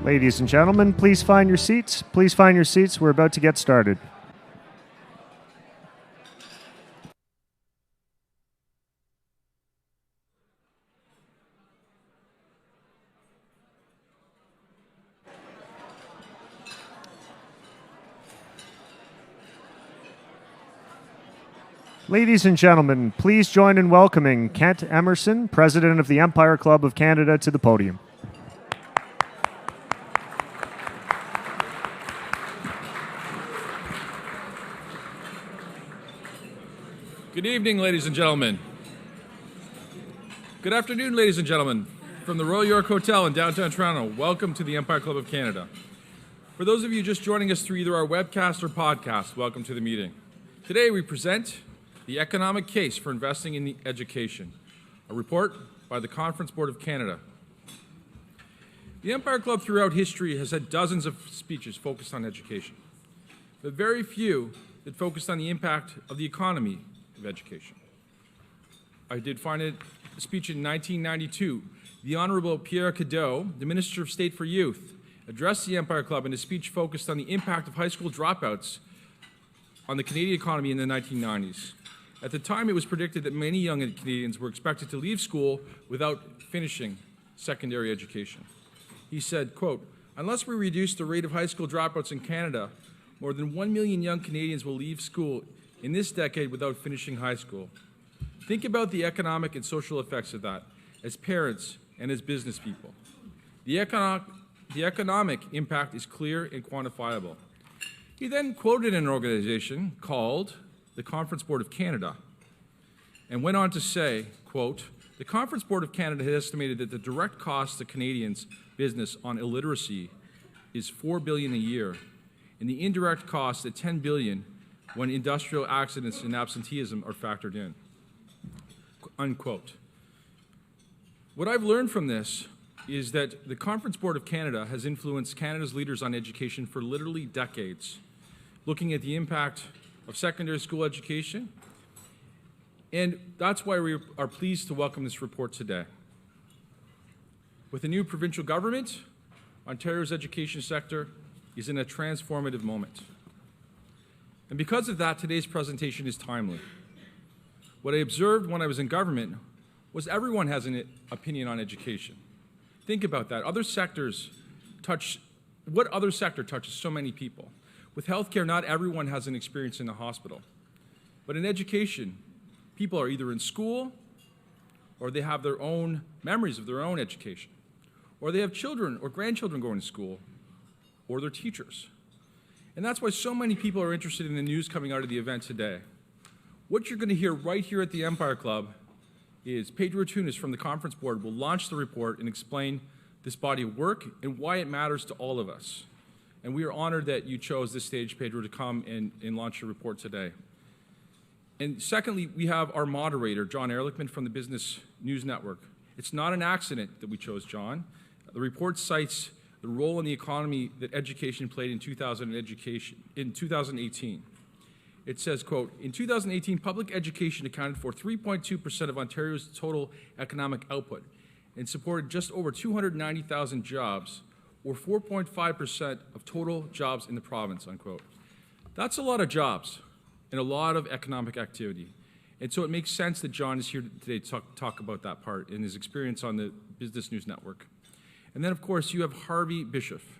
Ladies and gentlemen, please find your seats. Please find your seats. We're about to get started. Ladies and gentlemen, please join in welcoming Kent Emerson, President of the Empire Club of Canada, to the podium. Good evening, ladies and gentlemen. Good afternoon, ladies and gentlemen. From the Royal York Hotel in downtown Toronto, welcome to the Empire Club of Canada. For those of you just joining us through either our webcast or podcast, welcome to the meeting. Today we present the economic case for investing in education, a report by the Conference Board of Canada. The Empire Club throughout history has had dozens of speeches focused on education, but very few that focused on the impact of the economy of education. I did find a speech in 1992. The Honourable Pierre Cadeau, the Minister of State for Youth, addressed the Empire Club in a speech focused on the impact of high school dropouts on the Canadian economy in the 1990s. At the time, it was predicted that many young Canadians were expected to leave school without finishing secondary education. He said, quote, "Unless we reduce the rate of high school dropouts in Canada, more than 1 million young Canadians will leave school in this decade without finishing high school. Think about the economic and social effects of that as parents and as business people. The economic impact is clear and quantifiable." He then quoted an organization called the Conference Board of Canada and went on to say, quote, "The Conference Board of Canada has estimated that the direct cost to Canadians' business on illiteracy is $4 billion a year, and the indirect cost at $10 billion when industrial accidents and absenteeism are factored in," unquote. What I've learned from this is that the Conference Board of Canada has influenced Canada's leaders on education for literally decades, looking at the impact of secondary school education, and that's why we are pleased to welcome this report today. With a new provincial government, Ontario's education sector is in a transformative moment. And because of that, today's presentation is timely. What I observed when I was in government was everyone has an opinion on education. Think about that. What other sector touches so many people? With healthcare, not everyone has an experience in the hospital. But in education, people are either in school, or they have their own memories of their own education, or they have children or grandchildren going to school, or they're teachers. And that's why so many people are interested in the news coming out of the event today. What you're going to hear right here at the Empire Club is Pedro Antunes from the Conference Board will launch the report and explain this body of work and why it matters to all of us. And we are honored that you chose this stage, Pedro, to come and launch your report today. And secondly, we have our moderator, Jon Erlichman from the Business News Network. It's not an accident that we chose Jon. The report cites the role in the economy that education played in 2018. It says, quote, "In 2018, public education accounted for 3.2% of Ontario's total economic output and supported just over 290,000 jobs, or 4.5% of total jobs in the province," unquote. That's a lot of jobs and a lot of economic activity. And so it makes sense that Jon is here today to talk about that part and his experience on the Business News Network. And then, of course, you have Harvey Bischof.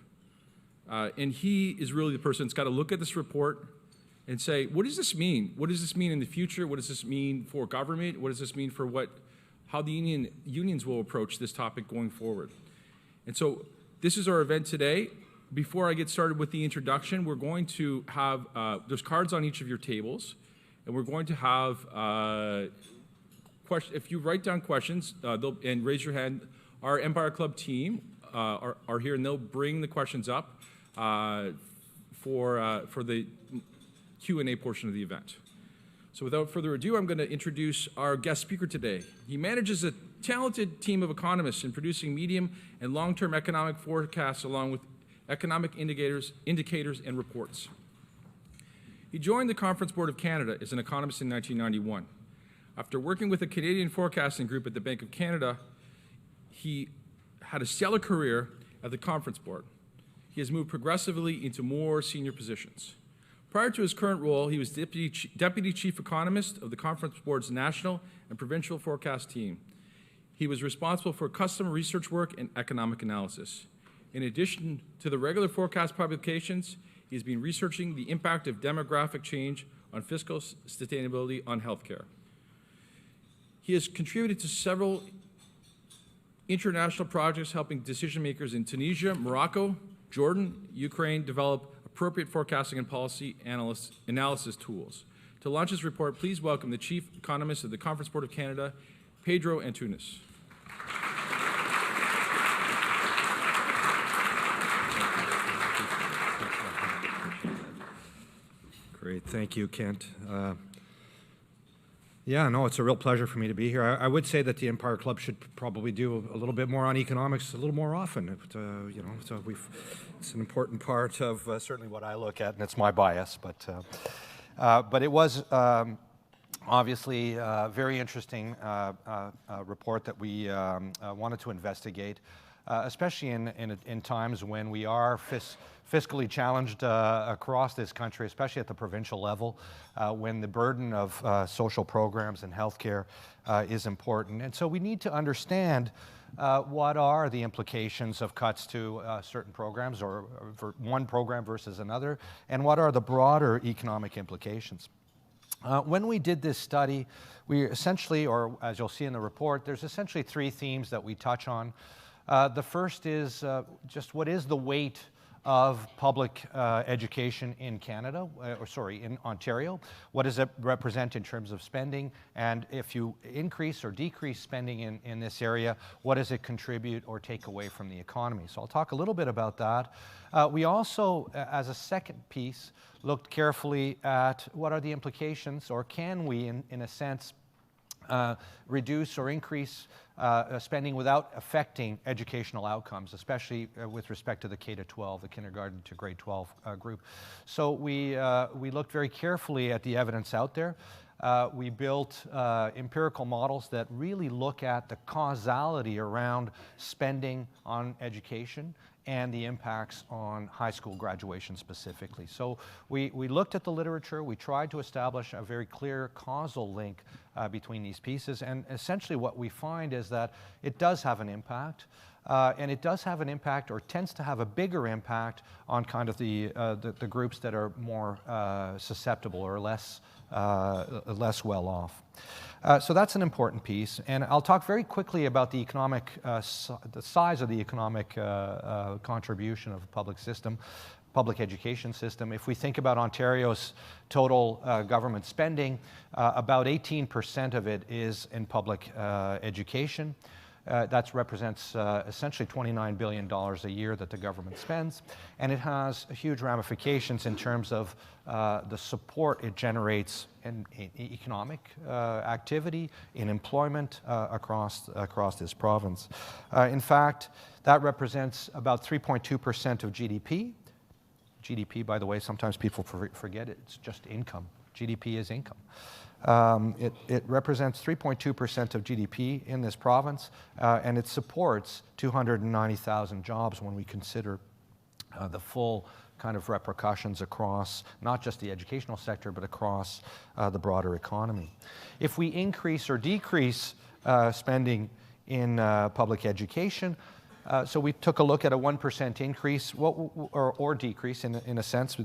And he is really the person that's got to look at this report and say, what does this mean? What does this mean in the future? What does this mean for government? What does this mean for how the unions will approach this topic going forward? And so this is our event today. Before I get started with the introduction, we're going to have, there's cards on each of your tables, and we're going to have, if you write down questions and raise your hand, our Empire Club team are here, and they'll bring the questions up for the Q&A portion of the event. So without further ado, I'm going to introduce our guest speaker today. He manages a talented team of economists in producing medium and long-term economic forecasts along with economic indicators and reports. He joined the Conference Board of Canada as an economist in 1991. After working with a Canadian forecasting group at the Bank of Canada, he had a stellar career at the Conference Board. he has moved progressively into more senior positions. Prior to his current role, he was Deputy Chief Economist of the Conference Board's national and provincial forecast team. He was responsible for customer research work and economic analysis. In addition to the regular forecast publications, he has been researching the impact of demographic change on fiscal sustainability on healthcare. He has contributed to several international projects helping decision makers in Tunisia, Morocco, Jordan, Ukraine develop appropriate forecasting and policy analysis tools. To launch this report, please welcome the Chief Economist of the Conference Board of Canada, Pedro Antunes. Great, thank you, Kent. Yeah, no, it's a real pleasure for me to be here. I would say that the Empire Club should probably do a little bit more on economics a little more often. It's an important part of certainly what I look at, and it's my bias. But it was obviously a very interesting report that we wanted to investigate, especially in times when we are fiscally challenged across this country, especially at the provincial level, when the burden of social programs and healthcare is important. And so we need to understand what are the implications of cuts to certain programs or for one program versus another, and what are the broader economic implications. When we did this study, we essentially, or as you'll see in the report, there's essentially three themes that we touch on. The first is just what is the weight of public education in Canada, in Ontario. What does it represent in terms of spending? And if you increase or decrease spending in this area, what does it contribute or take away from the economy? So I'll talk a little bit about that. We also, as a second piece, looked carefully at what are the implications, or can we, in a sense, reduce or increase spending without affecting educational outcomes, especially with respect to the K-12, the kindergarten to grade 12 group. So we looked very carefully at the evidence out there. We built empirical models that really look at the causality around spending on education and the impacts on high school graduation specifically. So we looked at the literature, we tried to establish a very clear causal link between these pieces, and essentially what we find is that it does have an impact, and it does have an impact, or tends to have a bigger impact on kind of the groups that are more susceptible or less well off. So that's an important piece, and I'll talk very quickly about the economic, the size of the economic contribution of the public education system. If we think about Ontario's total government spending, about 18% of it is in public education. That represents essentially $29 billion a year that the government spends, and it has huge ramifications in terms of the support it generates in economic activity, in employment across this province. In fact, that represents about 3.2% of GDP. GDP, by the way, sometimes people forget it. It's just income. GDP is income. It represents 3.2% of GDP in this province, and it supports 290,000 jobs when we consider the full kind of repercussions across not just the educational sector, but across the broader economy. If we increase or decrease spending in public education, so we took a look at a 1% increase or decrease in a sense.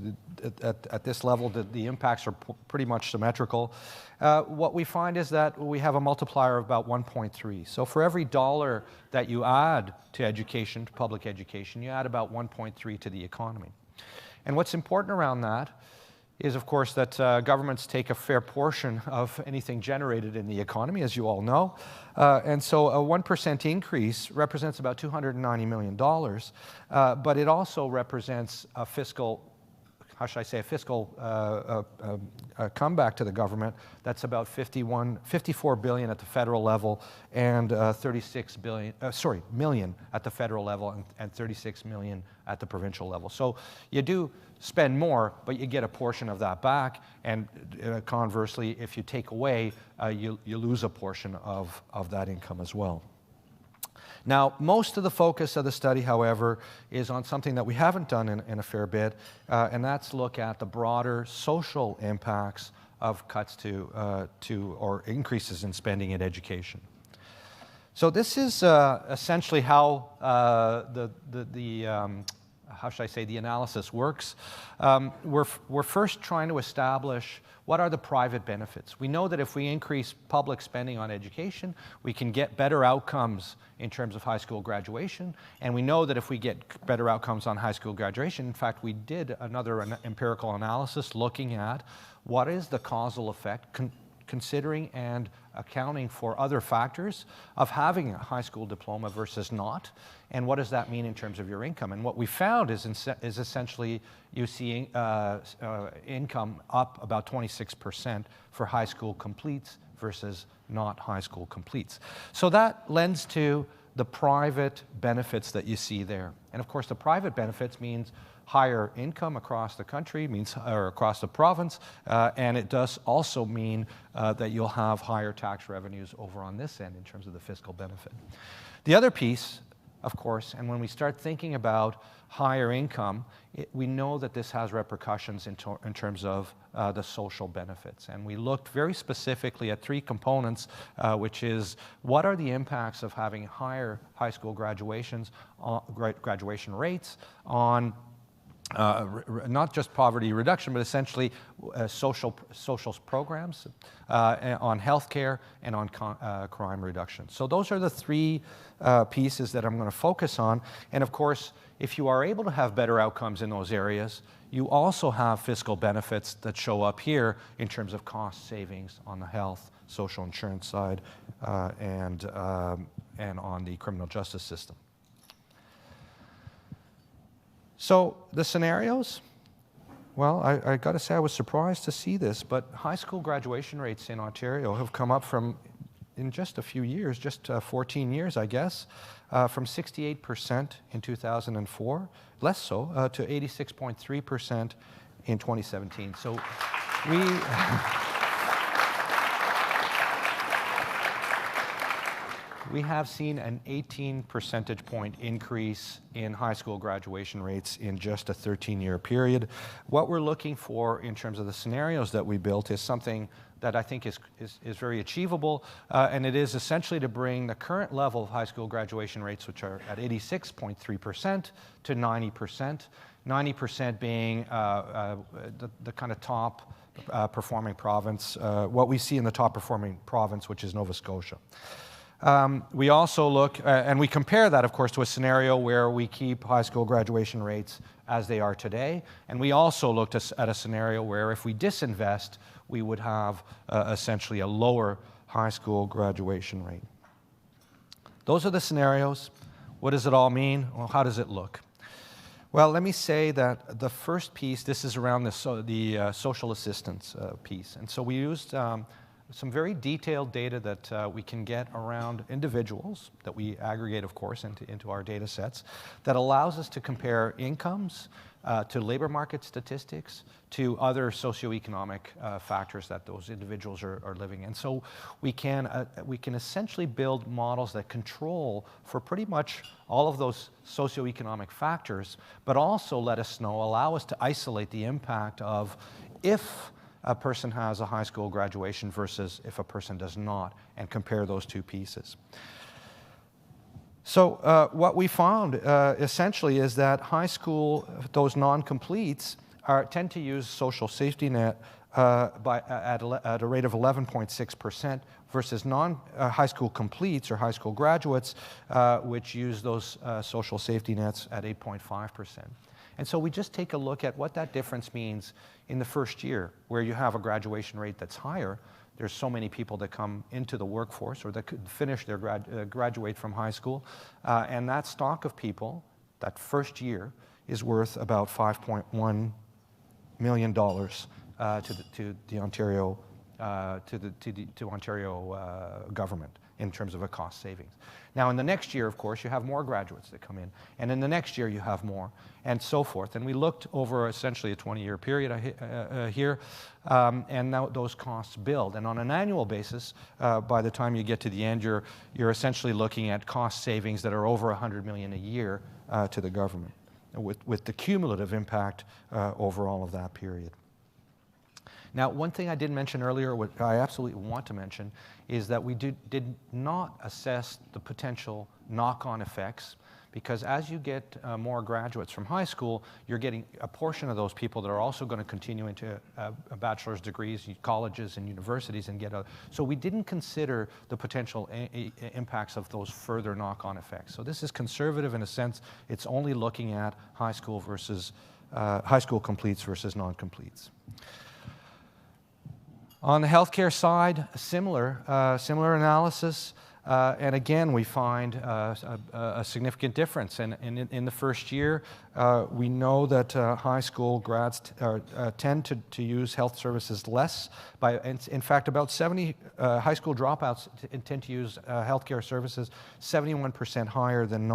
At this level, the impacts are pretty much symmetrical. What we find is that we have a multiplier of about 1.3. So for every dollar that you add to education, to public education, you add about 1.3 to the economy. And what's important around that is, of course, that governments take a fair portion of anything generated in the economy, as you all know. And so a 1% increase represents about $290 million, but it also represents a fiscal, how should I say, a fiscal comeback to the government that's about $54 billion at the federal level and million at the federal level and 36 million at the provincial level. So you do spend more, but you get a portion of that back, and conversely, if you take away, you lose a portion of that income as well. Now, most of the focus of the study, however, is on something that we haven't done in a fair bit, and that's look at the broader social impacts of cuts to or increases in spending in education. So this is essentially how how should I say, the analysis works. We're first trying to establish what are the private benefits. We know that if we increase public spending on education, we can get better outcomes in terms of high school graduation, and we know that if we get better outcomes on high school graduation, in fact, we did another empirical analysis looking at what is the causal effect, considering and accounting for other factors of having a high school diploma versus not, and what does that mean in terms of your income. And what we found is essentially you see income up about 26% for high school completes versus not high school completes. So that lends to the private benefits that you see there. And of course the private benefits means higher income across the country, or across the province, and it does also mean that you'll have higher tax revenues over on this end in terms of the fiscal benefit. The other piece, of course, and when we start thinking about higher income, we know that this has repercussions in terms of the social benefits. And we looked very specifically at three components, which is what are the impacts of having higher high school graduation rates on not just poverty reduction, but essentially social programs, on healthcare, and on crime reduction. So those are the three pieces that I'm going to focus on. And of course, if you are able to have better outcomes in those areas, you also have fiscal benefits that show up here in terms of cost savings on the health, social insurance side, and on the criminal justice system. So the scenarios, well, I got to say I was surprised to see this, but high school graduation rates in Ontario have come up from, in just a few years, just 14 years, I guess, from 68% in 2004, less so, to 86.3% in 2017. So we have seen an 18 percentage point increase in high school graduation rates in just a 13-year period. What we're looking for in terms of the scenarios that we built is something that I think is very achievable, and it is essentially to bring the current level of high school graduation rates, which are at 86.3%, to 90%, 90% being the kind of top performing province, what we see in the top performing province, which is Nova Scotia. We also look, and we compare that, of course, to a scenario where we keep high school graduation rates as they are today. And we also looked at a scenario where if we disinvest, we would have essentially a lower high school graduation rate. Those are the scenarios. What does it all mean? Well, how does it look? Well, let me say that the first piece, this is around the social assistance piece. And so we used some very detailed data that we can get around individuals that we aggregate, of course, into our data sets that allows us to compare incomes to labor market statistics to other socioeconomic factors that those individuals are living in. So we can essentially build models that control for pretty much all of those socioeconomic factors, but also allow us to isolate the impact of if a person has a high school graduation versus if a person does not, and compare those two pieces. So what we found essentially is that high school, those non-completes, tend to use social safety net at a rate of 11.6% versus high school completes or high school graduates, which use those social safety nets at 8.5%. And so we just take a look at what that difference means in the first year, where you have a graduation rate that's higher. There's so many people that come into the workforce or that could finish their graduate from high school, and that stock of people, that first year, is worth about $5.1 million to the Ontario Ontario government in terms of a cost savings. Now, in the next year, of course, you have more graduates that come in. And in the next year, you have more, and so forth. And we looked over essentially a 20-year period here, and now those costs build. And on an annual basis, by the time you get to the end, you're essentially looking at cost savings that are over $100 million a year to the government, with the cumulative impact over all of that period. Now, one thing I didn't mention earlier, what I absolutely want to mention, is that we did not assess the potential knock-on effects, because as you get more graduates from high school, you're getting a portion of those people that are also going to continue into a bachelor's degrees, colleges and universities, and get a... So we didn't consider the potential impacts of those further knock-on effects. So this is conservative in a sense. It's only looking at high school completes versus non-completes. On the healthcare side, similar analysis, and again, we find a significant difference. And in the first year, we know that high school grads tend to use health services less. In fact, about 70 high school dropouts tend to use healthcare services 71% higher than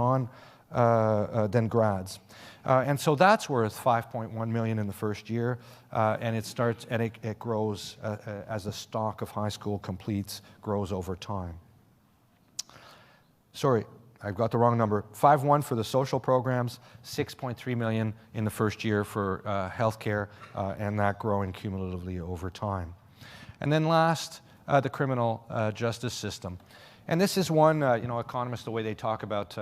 grads. And so that's worth $5.1 million in the first year, and it grows as the stock of high school completes grows over time. Sorry, I've got the wrong number. 5.1 for the social programs, 6.3 million in the first year for healthcare, and that growing cumulatively over time. And then last, the criminal justice system. And this is one, economists, the way they talk about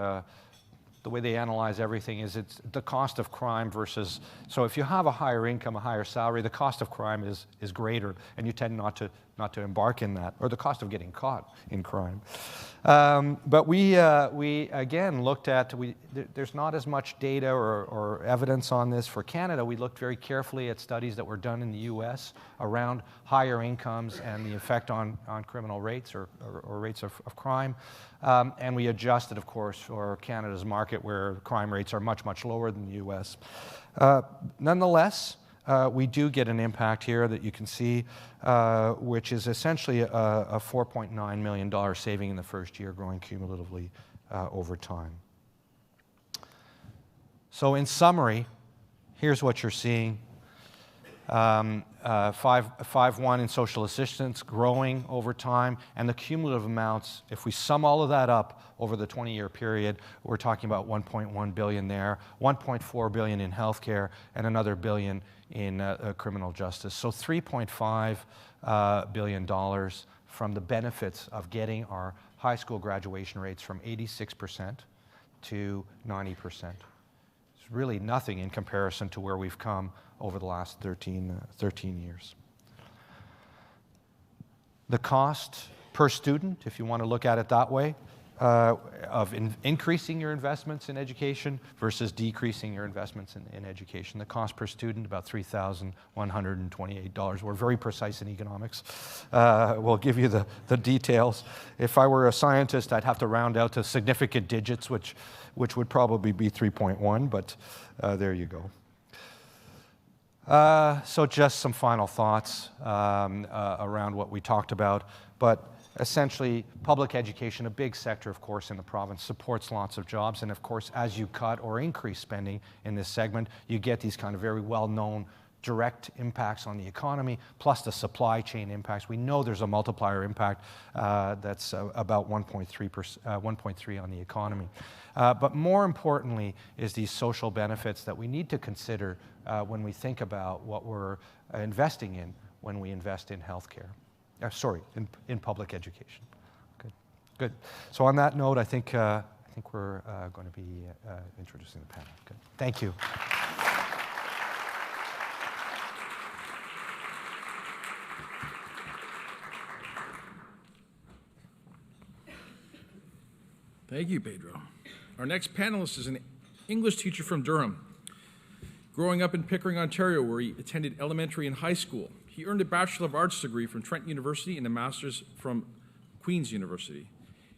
the way they analyze everything is it's the cost of crime versus, so if you have a higher income, a higher salary, the cost of crime is greater, and you tend not to embark in that, or the cost of getting caught in crime. But we again looked at, there's not as much data or evidence on this for Canada. We looked very carefully at studies that were done in the US around higher incomes and the effect on criminal rates or rates of crime. And we adjusted, of course, for Canada's market where crime rates are much, much lower than the US. Nonetheless, we do get an impact here that you can see, which is essentially a $4.9 million saving in the first year, growing cumulatively over time. So in summary, here's what you're seeing. 5.1 in social assistance, growing over time, and the cumulative amounts, if we sum all of that up over the 20-year period, we're talking about $1.1 billion there, $1.4 billion in healthcare, and another billion in criminal justice. So $3.5 billion from the benefits of getting our high school graduation rates from 86% to 90%. It's really nothing in comparison to where we've come over the last 13 years. The cost per student, if you want to look at it that way, of increasing your investments in education versus decreasing your investments in education. The cost per student, about $3,128. We're very precise in economics. We'll give you the details. If I were a scientist, I'd have to round out to significant digits, which would probably be 3.1, but there you go. So just some final thoughts around what we talked about, but essentially public education, a big sector, of course, in the province, supports lots of jobs, and of course, as you cut or increase spending in this segment, you get these kind of very well-known direct impacts on the economy, plus the supply chain impacts. We know there's a multiplier impact that's about 1.3 on the economy. But more importantly is these social benefits that we need to consider when we think about what we're investing in when we invest in healthcare. In public education. Good. So on that note, I think we're going to be introducing the panel. Good. Thank you. Thank you, Pedro. Our next panelist is an English teacher from Durham. Growing up in Pickering, Ontario, where he attended elementary and high school, he earned a Bachelor of Arts degree from Trent University and a Master's from Queen's University.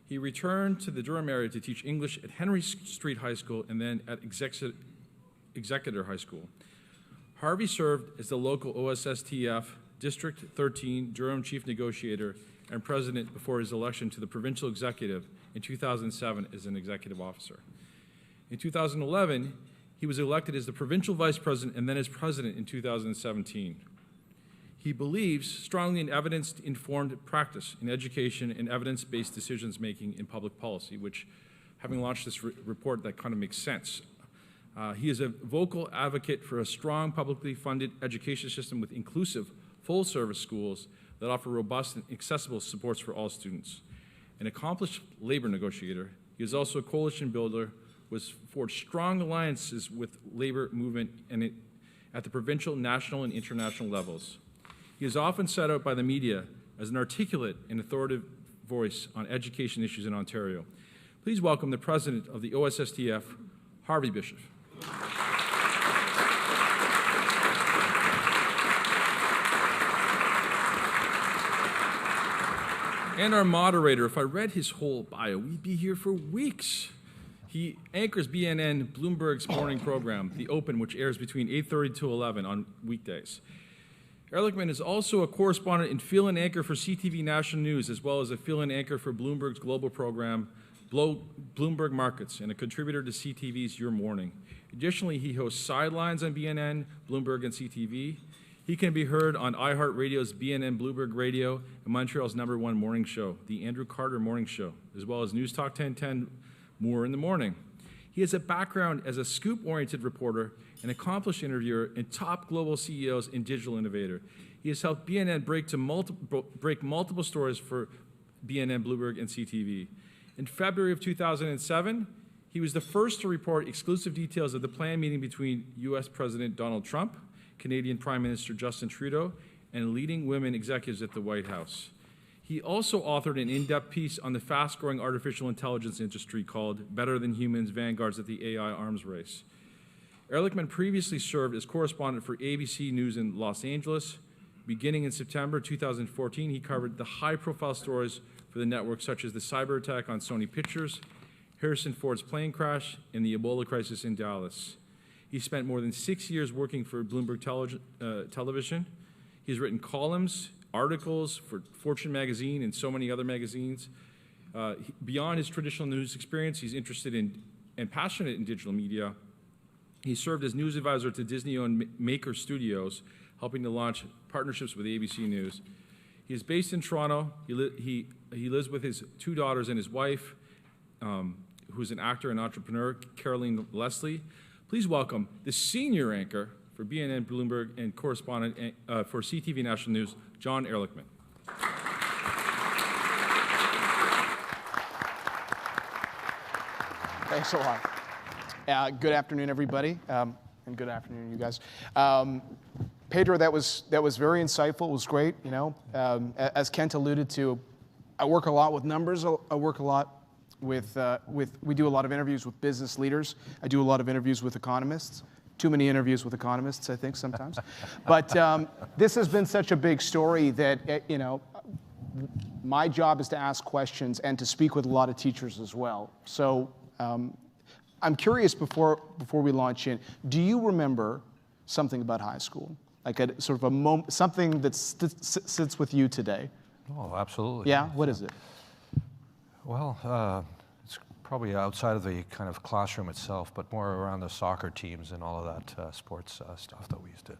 He returned to the Durham area to teach English at Henry Street High School and then at Executor High School. Harvey served as the local OSSTF District 13 Durham Chief Negotiator and president before his election to the provincial executive in 2007 as an executive officer. In 2011, he was elected as the provincial vice president and then as president in 2017. He believes strongly in evidence-informed practice in education and evidence-based decisions-making in public policy, which, having launched this report, that kind of makes sense. He is a vocal advocate for a strong publicly funded education system with inclusive, full-service schools that offer robust and accessible supports for all students. An accomplished labor negotiator, he is also a coalition builder, was forged strong alliances with labor movement at the provincial, national, and international levels. He is often set out by the media as an articulate and authoritative voice on education issues in Ontario. Please welcome the president of the OSSTF, Harvey Bischof. And our moderator, if I read his whole bio, we'd be here for weeks. He anchors BNN Bloomberg's morning program, The Open, which airs between 8:30 to 11 on weekdays. Erlichman is also a correspondent and fill-in anchor for CTV National News, as well as a fill-in anchor for Bloomberg's global program, Bloomberg Markets, and a contributor to CTV's Your Morning. Additionally, he hosts Sidelines on BNN, Bloomberg, and CTV. He can be heard on iHeartRadio's BNN Bloomberg Radio and Montreal's #1 morning show, The Andrew Carter Morning Show, as well as News Talk 1010, More in the Morning. He has a background as a scoop-oriented reporter, an accomplished interviewer, and top global CEOs and digital innovator. He has helped BNN break multiple stories for BNN, Bloomberg, and CTV. In February of 2007, he was the first to report exclusive details of the planned meeting between U.S. President Donald Trump, Canadian Prime Minister Justin Trudeau, and leading women executives at the White House. He also authored an in-depth piece on the fast-growing artificial intelligence industry called Better Than Humans, Vanguards at the AI Arms Race. Erlichman previously served as correspondent for ABC News in Los Angeles. Beginning in September 2014, he covered the high-profile stories for the network, such as the cyber attack on Sony Pictures, Harrison Ford's plane crash, and the Ebola crisis in Dallas. He spent more than 6 years working for Bloomberg Television. He's written columns, articles for Fortune magazine and so many other magazines. Beyond his traditional news experience, he's interested in and passionate in digital media. He served as news advisor to Disney-owned Maker Studios, helping to launch partnerships with ABC News. He is based in Toronto. He lives with his 2 daughters and his wife, who is an actor and entrepreneur, Caroline Leslie. Please welcome the senior anchor for BNN Bloomberg and correspondent for CTV National News, Jon Erlichman. Thanks a lot. Good afternoon, everybody, and good afternoon, you guys. Pedro, that was very insightful. It was great. You know, as Kent alluded to, I work a lot with numbers. I work a lot with we do a lot of interviews with business leaders. I do a lot of interviews with economists. Too many interviews with economists, I think, sometimes. But this has been such a big story that, you know, my job is to ask questions and to speak with a lot of teachers as well. So I'm curious, before we launch in, do you remember something about high school? Like a sort of a moment, something that sits with you today? Oh, absolutely. Yeah? What is it? Well, it's probably outside of the kind of classroom itself, but more around the soccer teams and all of that sports stuff that we used to.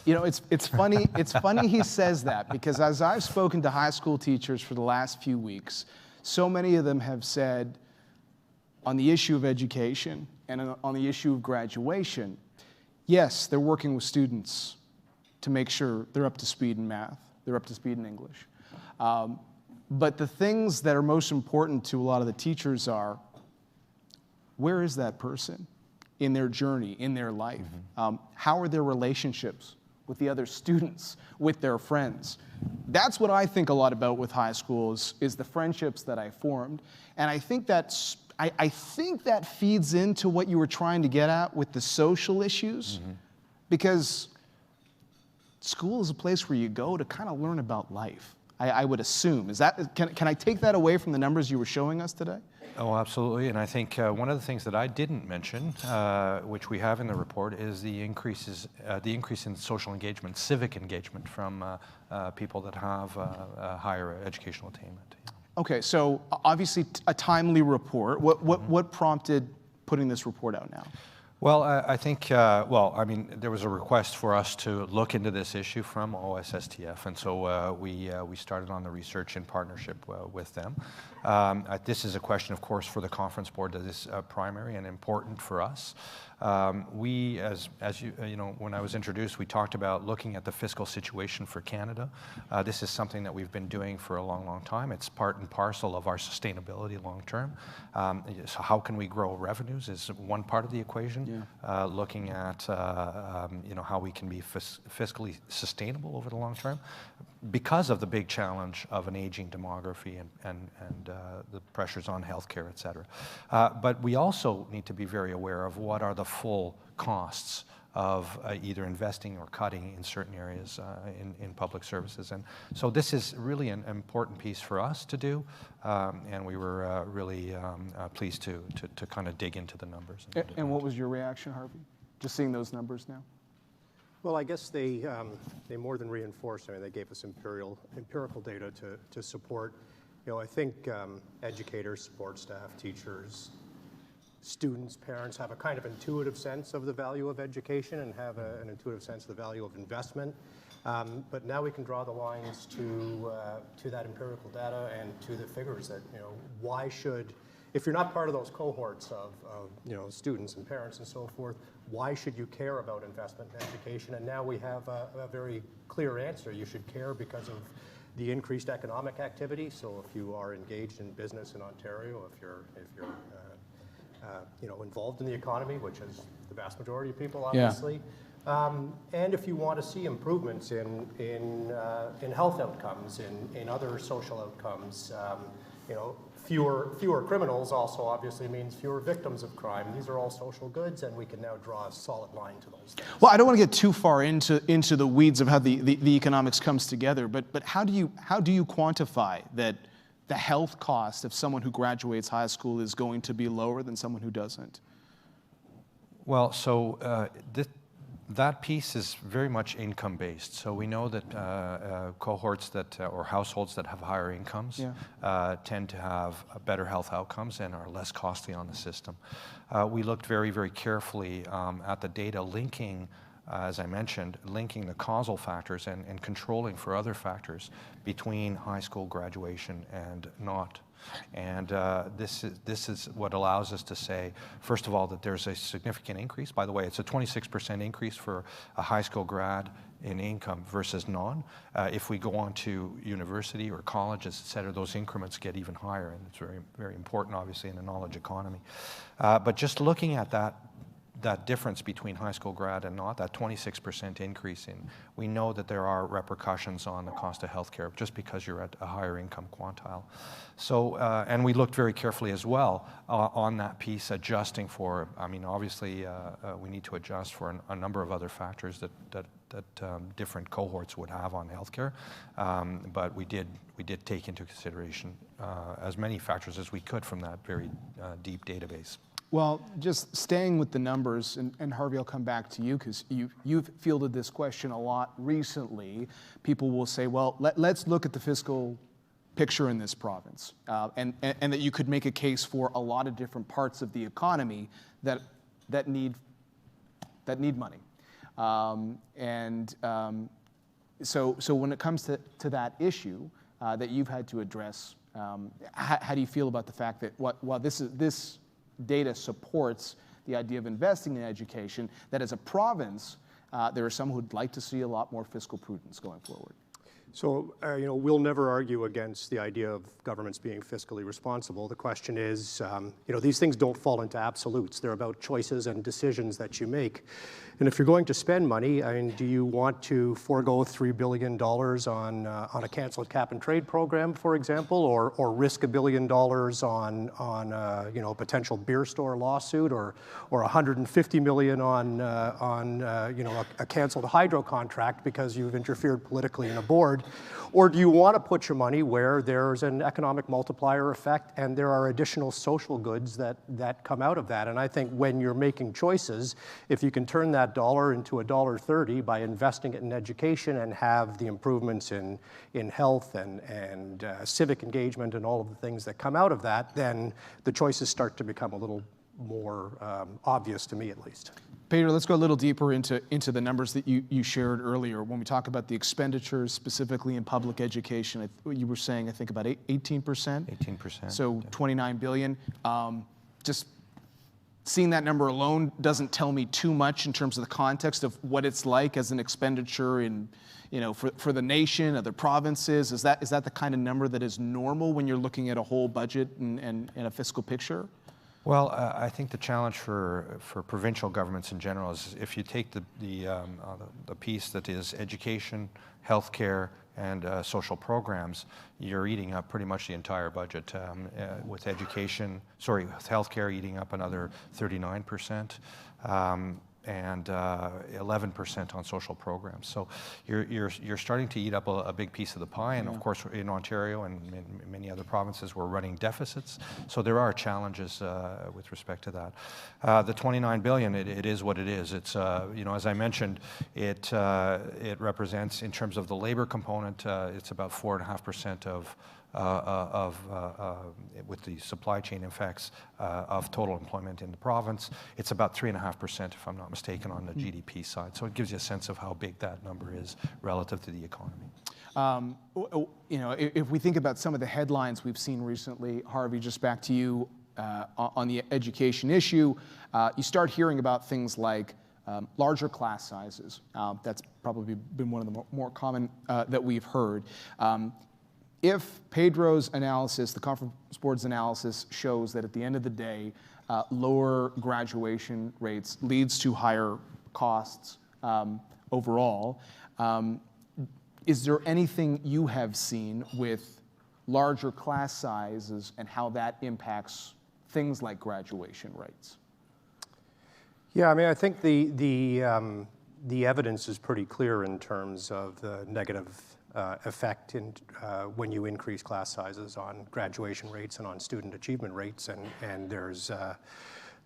You know, it's funny. It's funny he says that, because as I've spoken to high school teachers for the last few weeks, so many of them have said, on the issue of education and on the issue of graduation, yes, they're working with students to make sure they're up to speed in math, they're up to speed in English. But the things that are most important to a lot of the teachers are, where is that person in their journey, in their life? Mm-hmm. How are their relationships with the other students, with their friends? That's what I think a lot about with high schools, is the friendships that I formed. And I think I think that feeds into what you were trying to get at with the social issues, mm-hmm. because school is a place where you go to kind of learn about life. I would assume. Is that, can I take that away from the numbers you were showing us today? Oh, absolutely. And I think one of the things that I didn't mention, which we have in the report, is the increase in social engagement, civic engagement from people that have higher educational attainment. Okay, so obviously a timely report. What prompted putting this report out now? Well, I think, there was a request for us to look into this issue from OSSTF, and so we started on the research in partnership with them. This is a question, of course, for the conference board that is primary and important for us. We, as you know, when I was introduced, we talked about looking at the fiscal situation for Canada. This is something that we've been doing for a long, long time. It's part and parcel of our sustainability long term. So how can we grow revenues is one part of the equation. Yeah. Looking at how we can be fiscally sustainable over the long term, because of the big challenge of an aging demography and the pressures on healthcare, et cetera. But we also need to be very aware of what are the full costs of either investing or cutting in certain areas in public services. And so this is really an important piece for us to do, and we were really pleased to kind of dig into the numbers. And what was your reaction, Harvey, just seeing those numbers now? Well, I guess they more than reinforced. I mean, they gave us empirical data to support. I think educators, support staff, teachers, students, parents have a kind of intuitive sense of the value of education and have an intuitive sense of the value of investment. But now we can draw the lines to that empirical data and to the figures that, why should, if you're not part of those cohorts of students and parents and so forth, why should you care about investment in education? And now we have a very clear answer. You should care because of the increased economic activity. So if you are engaged in business in Ontario, if you're involved in the economy, which is the vast majority of people, obviously. Yeah. And if you want to see improvements in health outcomes, in other social outcomes, fewer criminals also obviously means fewer victims of crime. These are all social goods, and we can now draw a solid line to those things. Well, I don't want to get too far into the weeds of how the economics comes together, but how do you quantify that the health cost of someone who graduates high school is going to be lower than someone who doesn't? Well, so that piece is very much income-based. So we know that cohorts or households that have higher incomes tend to have better health outcomes and are less costly on the system. We looked very, very carefully at the data linking, as I mentioned, linking the causal factors and controlling for other factors between high school graduation and not. And this is what allows us to say, first of all, that there's a significant increase. By the way, it's a 26% increase for a high school grad in income versus non. If we go on to university or colleges, et cetera, those increments get even higher, and it's very, very important, obviously, in the knowledge economy. But just looking at that difference between high school grad and not, that 26% increase we know that there are repercussions on the cost of healthcare just because you're at a higher income quantile. So, and we looked very carefully as well on that piece, adjusting for, obviously we need to adjust for a number of other factors that different cohorts would have on healthcare, but we did take into consideration as many factors as we could from that very deep database. Well, just staying with the numbers, and Harvey, I'll come back to you because you've fielded this question a lot recently. People will say, well, let's look at the fiscal picture in this province, and that you could make a case for a lot of different parts of the economy that need money. So when it comes to that issue that you've had to address, how do you feel about the fact that while this data supports the idea of investing in education, that as a province, there are some who'd like to see a lot more fiscal prudence going forward? So, we'll never argue against the idea of governments being fiscally responsible. The question is, these things don't fall into absolutes. They're about choices and decisions that you make. And if you're going to spend money, do you want to forego $3 billion on a canceled cap and trade program, for example, or risk $1 billion on a potential beer store lawsuit, or $150 million on a canceled hydro contract because you've interfered politically in a board? forward? Or do you want to put your money where there's an economic multiplier effect and there are additional social goods that come out of that? And I think when you're making choices, if you can turn that dollar into $1.30 by investing it in education and have the improvements in health and civic engagement and all of the things that come out of that, then the choices start to become a little more obvious to me, at least. Pedro, let's go a little deeper into the numbers that you shared earlier. When we talk about the expenditures specifically in public education, you were saying, I think, about 18%? 18%. So $29 billion. Just seeing that number alone doesn't tell me too much in terms of the context of what it's like as an expenditure in, for the nation, other provinces. Is that the kind of number that is normal when you're looking at a whole budget and a fiscal picture? Well, I think the challenge for provincial governments in general is if you take the piece that is education, healthcare, and social programs, you're eating up pretty much the entire budget. With healthcare eating up another 39%. And 11% on social programs. So you're starting to eat up a big piece of the pie. And of course, in Ontario and in many other provinces, we're running deficits. So there are challenges with respect to that. The $29 billion, it is what it is. It's as I mentioned, it represents, in terms of the labor component, it's about 4.5% with the supply chain effects of total employment in the province. It's about 3.5%, if I'm not mistaken, on the GDP side. So it gives you a sense of how big that number is relative to the economy. If we think about some of the headlines we've seen recently, Harvey, just back to you on the education issue, you start hearing about things like larger class sizes. That's probably been one of the more common that we've heard. If Pedro's analysis, the Conference Board's analysis, shows that at the end of the day, lower graduation rates leads to higher costs overall, is there anything you have seen with larger class sizes and how that impacts things like graduation rates? Yeah, I mean, I think the evidence is pretty clear in terms of the negative effect when you increase class sizes on graduation rates and on student achievement rates, and there's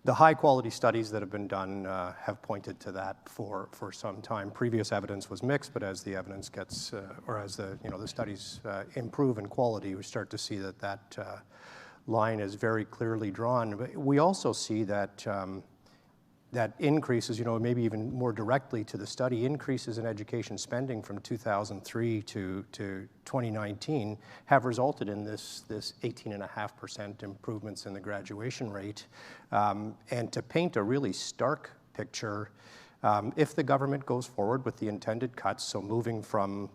the high quality studies that have been done have pointed to that for some time. Previous evidence was mixed, but as the evidence gets or as the studies improve in quality, we start to see that line is very clearly drawn. But we also see that that increases, maybe even more directly to the study, increases in education spending from 2003 to 2019 have resulted in this 18.5% improvements in the graduation rate. And to paint a really stark picture, if the government goes forward with the intended cuts, so moving from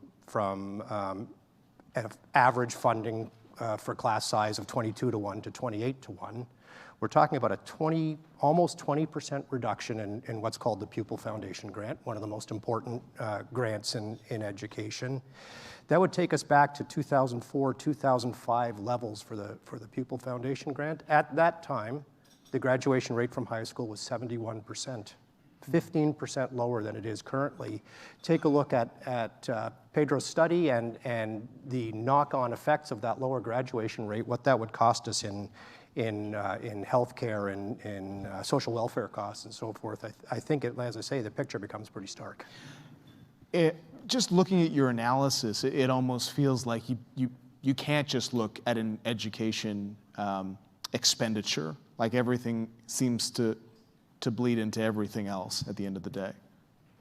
average funding for class size of 22:1 to 28:1, we're talking about almost 20% reduction in what's called the Pupil Foundation Grant, one of the most important grants in education. That would take us back to 2004, 2005 levels for the Pupil Foundation Grant. At that time, the graduation rate from high school was 71%, 15% lower than it is currently. Take a look at Pedro's study and the knock-on effects of that lower graduation rate, what that would cost us in healthcare and in social welfare costs and so forth. I think, as I say, the picture becomes pretty stark. Just looking at your analysis, it almost feels like you can't just look at an education expenditure, like everything seems to bleed into everything else at the end of the day.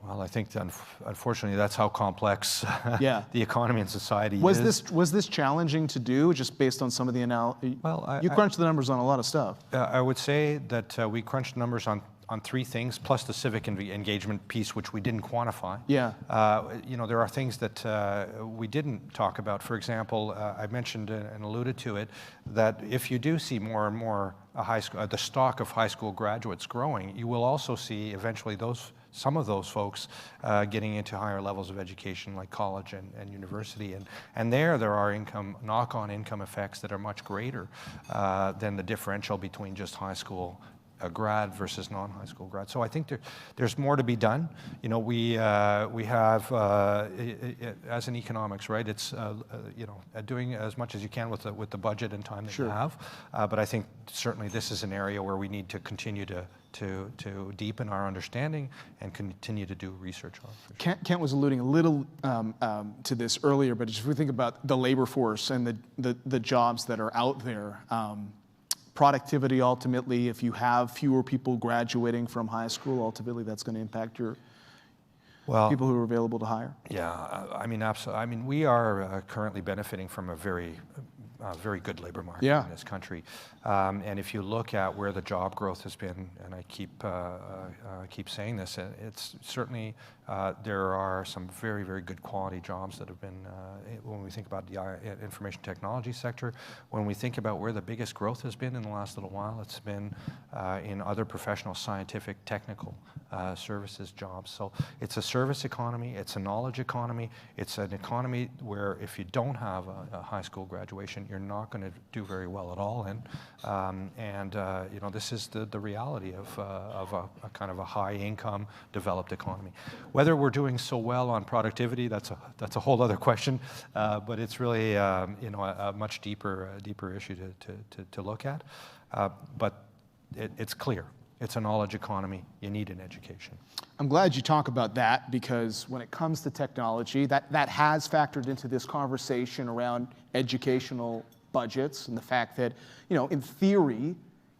Well, I think unfortunately that's how complex the economy and society is. Was this challenging to do, just based on some of the analysis? Well, you crunched the numbers on a lot of stuff. I would say that we crunched numbers on three things, plus the civic engagement piece, which we didn't quantify. Yeah. There are things that we didn't talk about. For example, I mentioned and alluded to it, that if you do see more and more the stock of high school graduates growing, you will also see eventually some of those folks getting into higher levels of education, like college and university, and there are knock-on income effects that are much greater than the differential between just high school a grad versus non-high school grad. So I think there's more to be done. You know, we have, as in economics, right, it's, you know, doing as much as you can with the budget and time that you have. But I think certainly this is an area where we need to continue to deepen our understanding and continue to do research on. Kent was alluding a little to this earlier, but if we think about the labor force and the jobs that are out there, productivity ultimately, if you have fewer people graduating from high school, ultimately that's going to impact your people who are available to hire. Yeah, I mean, absolutely. I mean, we are currently benefiting from a very good labor market in this country. And if you look at where the job growth has been, and I keep saying this, it's certainly, there are some very, very good quality jobs that have been, when we think about the information technology sector, when we think about where the biggest growth has been in the last little while, it's been in other professional, scientific, technical services jobs. So it's a service economy, it's a knowledge economy, it's an economy where if you don't have a high school graduation, you're not going to do very well at all in. You know, this is the reality of a kind of a high-income, developed economy. Whether we're doing so well on productivity, that's a whole other question. But it's really you know, a much deeper issue to look at. But it's clear. It's a knowledge economy. You need an education. I'm glad you talk about that, because when it comes to technology, that has factored into this conversation around educational budgets and the fact that, you know, in theory,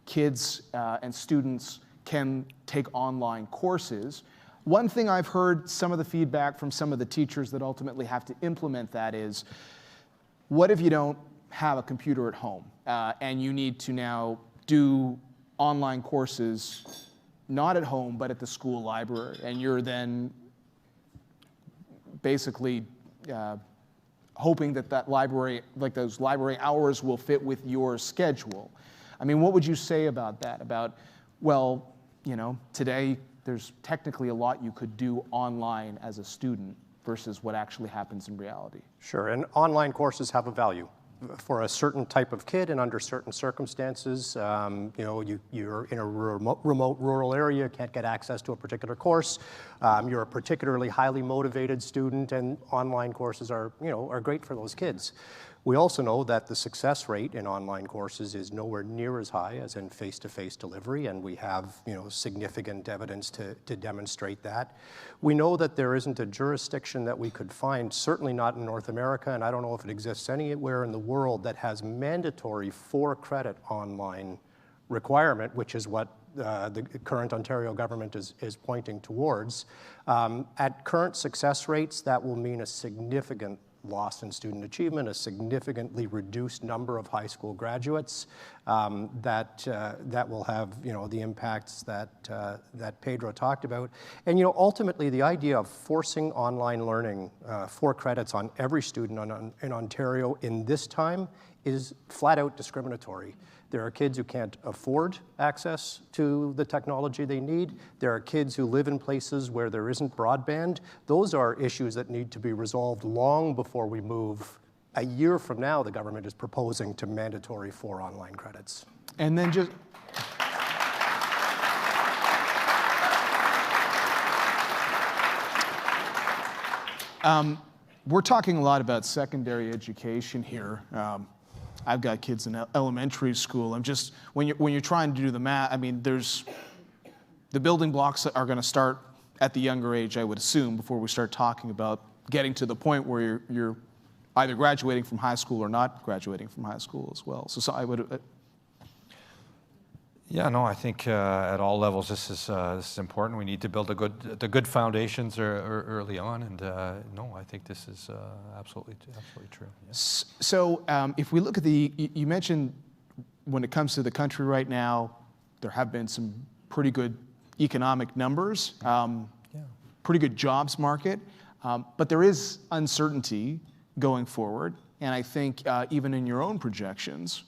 kids and students can take online courses. One thing I've heard some of the feedback from some of the teachers that ultimately have to implement that is, what if you don't have a computer at home and you need to now do online courses not at home but at the school library, and you're then basically hoping that library, like those library hours, will fit with your schedule. I mean, what would you say about that? About, well, you know, today there's technically a lot you could do online as a student versus what actually happens in reality. Sure, and online courses have a value. For a certain type of kid and under certain circumstances, you know, you're in a remote rural area, can't get access to a particular course, you're a particularly highly motivated student, and online courses are great for those kids. We also know that the success rate in online courses is nowhere near as high as in face-to-face delivery, and we have, you know, significant evidence to demonstrate that. We know that there isn't a jurisdiction that we could find, certainly not in North America, and I don't know if it exists anywhere in the world, that has mandatory 4-credit online requirement, which is what the current Ontario government is pointing towards. At current success rates, that will mean a significant loss in student achievement, a significantly reduced number of high school graduates that will have, you know, the impacts that Pedro talked about. And, you know, ultimately the idea of forcing online learning 4 credits on every student in Ontario in this time is flat out discriminatory. There are kids who can't afford access to the technology they need. There are kids who live in places where there isn't broadband. Those are issues that need to be resolved long before we move. A year from now, the government is proposing to mandatory 4 online credits. And then just... we're talking a lot about secondary education here. I've got kids in elementary school. I'm just, when you're trying to do the math, I mean, the building blocks are going to start at the younger age, I would assume, before we start talking about getting to the point where you're either graduating from high school or not graduating from high school as well. So I would... Yeah, no, I think at all levels this is important. We need to build the good foundations early on, and no, I think this is absolutely true. Yes. So if we look at you mentioned when it comes to the country right now, there have been some pretty good economic numbers, pretty good jobs market, but there is uncertainty going forward, and I think even in your own projections,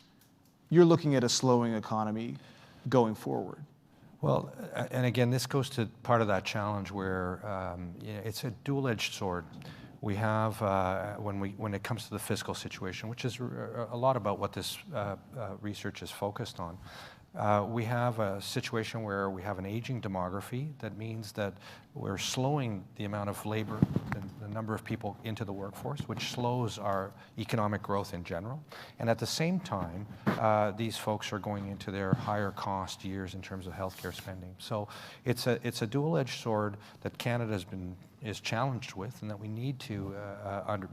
you're looking at a slowing economy going forward. Well, and again, this goes to part of that challenge where it's a dual-edged sword. We have, when it comes to the fiscal situation, which is a lot about what this research is focused on, We have a situation where we have an aging demography. That means that we're slowing the amount of labor, the number of people into the workforce, which slows our economic growth in general. And at the same time, these folks are going into their higher cost years in terms of healthcare spending. So it's a dual-edged sword that Canada is challenged with, and that we need to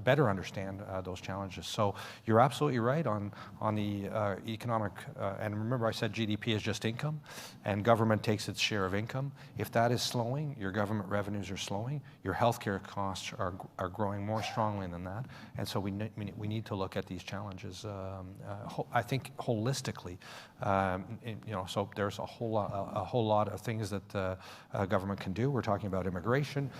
better understand those challenges. So you're absolutely right on the economic, and remember I said GDP is just income, and government takes its share of income. If that is slowing, your government revenues are slowing, your healthcare costs are growing more strongly than that, and so we need to look at these challenges, I think, holistically. So there's a whole lot of things that government can do. We're talking about immigration.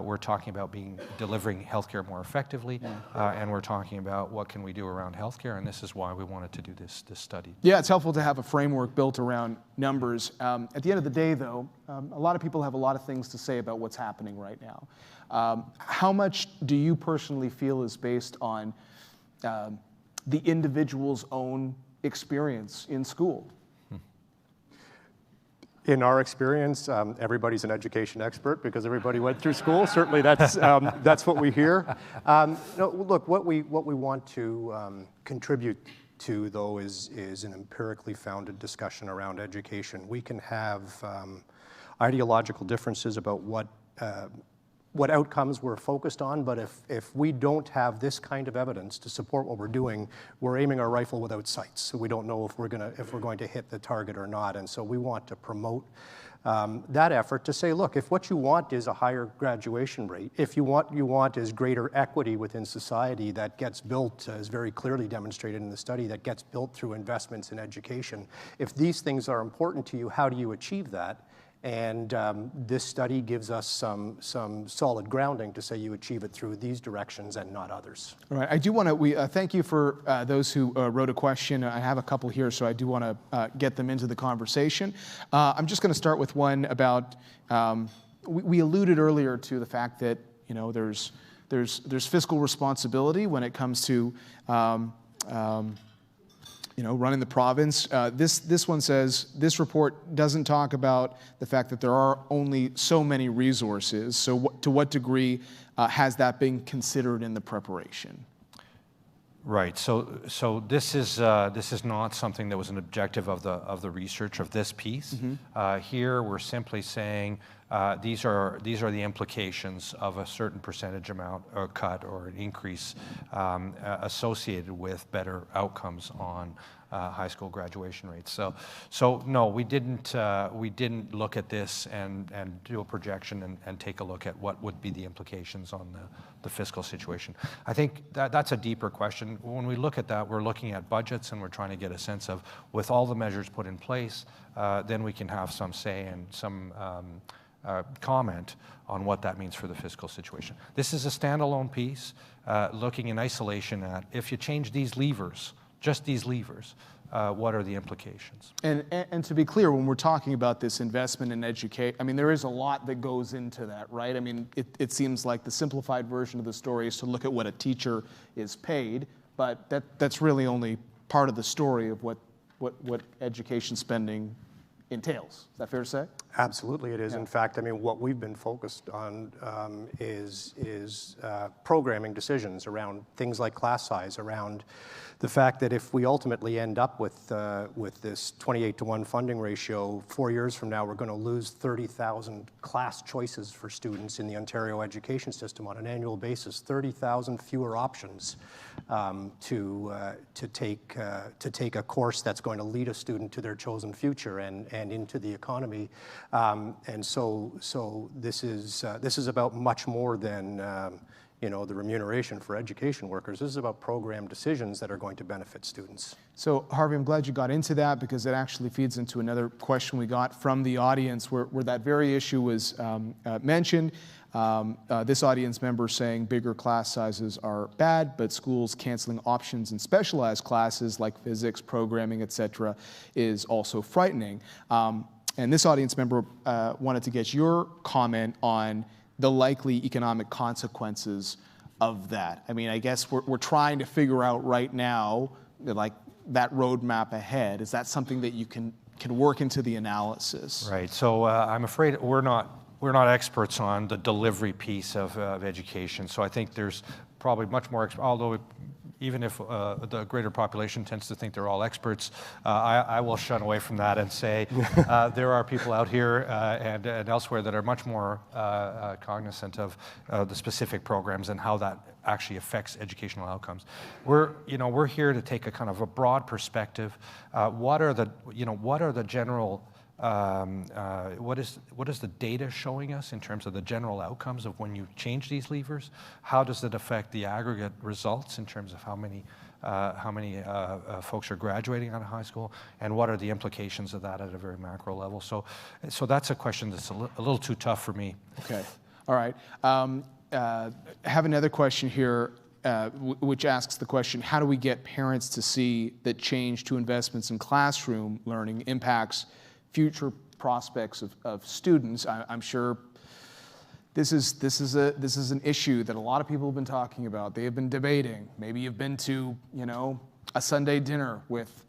We're talking about delivering healthcare more effectively, and we're talking about what can we do around healthcare, and this is why we wanted to do this study. Yeah, it's helpful to have a framework built around numbers. At the end of the day, though, a lot of people have a lot of things to say about what's happening right now. How much do you personally feel is based on the individual's own experience in school? In our experience, everybody's an education expert because everybody went through school. Certainly, that's what we hear. No, look, what we want to contribute to, though, is an empirically founded discussion around education. We can have ideological differences about what outcomes we're focused on, but if we don't have this kind of evidence to support what we're doing, we're aiming our rifle without sights. So we don't know if we're going to hit the target or not. And so we want to promote that effort to say, look, if what you want is a higher graduation rate, if you want is greater equity within society that gets built, as very clearly demonstrated in the study, that gets built through investments in education, if these things are important to you, how do you achieve that? And this study gives us some solid grounding to say you achieve it through these directions and not others. All right. I do want to thank you for those who wrote a question. I have a couple here, so I do want to get them into the conversation. I'm just going to start with one about, we alluded earlier to the fact that there's fiscal responsibility when it comes to running the province. This one says, this report doesn't talk about the fact that there are only so many resources. So to what degree has that been considered in the preparation? Right. So this is not something that was an objective of the research of this piece. Mm-hmm. Here we're simply saying these are the implications of a certain percentage amount or cut or an increase associated with better outcomes on high school graduation rates. So no, we didn't look at this and do a projection and take a look at what would be the implications on the fiscal situation. I think that's a deeper question. When we look at that, we're looking at budgets and we're trying to get a sense of, with all the measures put in place, then we can have some say and some comment on what that means for the fiscal situation. This is a standalone piece looking in isolation at, if you change these levers, just these levers, what are the implications? And to be clear, when we're talking about this investment in education, I mean, there is a lot that goes into that, right? I mean, it seems like the simplified version of the story is to look at what a teacher is paid, but that's really only part of the story of what education spending entails. Is that fair to say? Absolutely, it is. Yeah. In fact, I mean, what we've been focused on is programming decisions around things like class size, around the fact that if we ultimately end up with this 28-to-1 funding ratio, 4 years from now, we're going to lose 30,000 class choices for students in the Ontario education system on an annual basis, 30,000 fewer options to take a course that's going to lead a student to their chosen future and into the economy. And so this is about much more than the remuneration for education workers. This is about program decisions that are going to benefit students. So Harvey, I'm glad you got into that, because it actually feeds into another question we got from the audience where that very issue was mentioned. This audience member saying bigger class sizes are bad, but schools canceling options in specialized classes like physics, programming, etc. is also frightening. And this audience member wanted to get your comment on the likely economic consequences of that. I mean, I guess we're trying to figure out right now, like, that roadmap ahead. Is that something that you can can work into the analysis? Right. So I'm afraid we're not experts on the delivery piece of education. So I think there's probably much more, although even if the greater population tends to think they're all experts, I will shun away from that and say there are people out here and elsewhere that are much more cognizant of the specific programs and how that actually affects educational outcomes. We're here to take a kind of a broad perspective. What are the general what is the data showing us in terms of the general outcomes of when you change these levers? How does it affect the aggregate results in terms of how many folks are graduating out of high school, and what are the implications of that at a very macro level? So that's a question that's a little too tough for me. Okay, all right. I have another question here, which asks the question: how do we get parents to see that change to investments in classroom learning impacts future prospects of students? I'm sure this is an issue that a lot of people have been talking about. They have been debating. Maybe you've been to a Sunday dinner with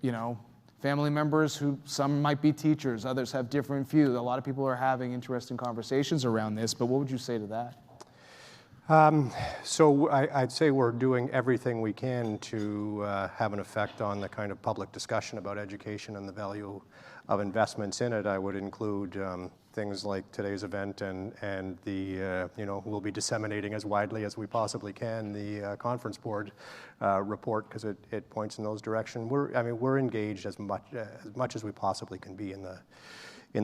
family members who some might be teachers, others have different views. A lot of people are having interesting conversations around this. But what would you say to that? So I'd say we're doing everything we can to have an effect on the kind of public discussion about education and the value of investments in it. I would include things like today's event and the, we'll be disseminating as widely as we possibly can the conference board report, because it points in those directions. We're engaged as much as we possibly can be in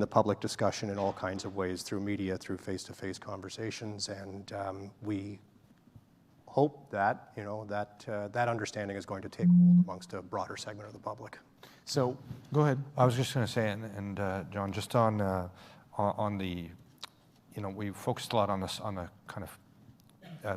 the public discussion in all kinds of ways, through media, through face-to-face conversations, and we hope that that understanding is going to take hold amongst a broader segment of the public. So, go ahead. I was just going to say, and John, just on the, we focused a lot on this, on the kind of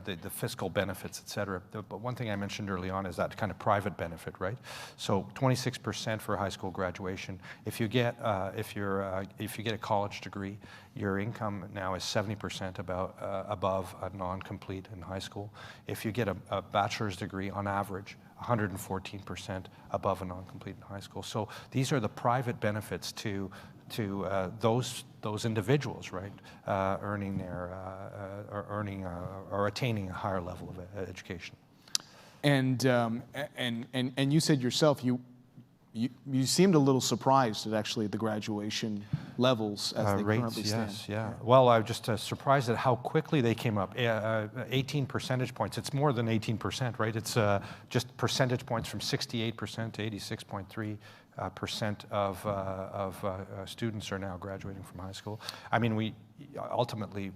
the fiscal benefits, et cetera. But one thing I mentioned early on is that kind of private benefit, right? So 26% for high school graduation. If you get if you get a college degree, your income now is 70% above a non-complete in high school. If you get a bachelor's degree, on average, 114% above a non-complete in high school. So these are the private benefits to those individuals, right, earning or attaining a higher level of education. And you said yourself you seemed a little surprised at actually the graduation levels as they currently stand. Yes, yeah. Well, I was just surprised at how quickly they came up. 18 percentage points. It's more than 18%, right? It's just percentage points from 68% to 86.3% of students are now graduating from high school. I mean, we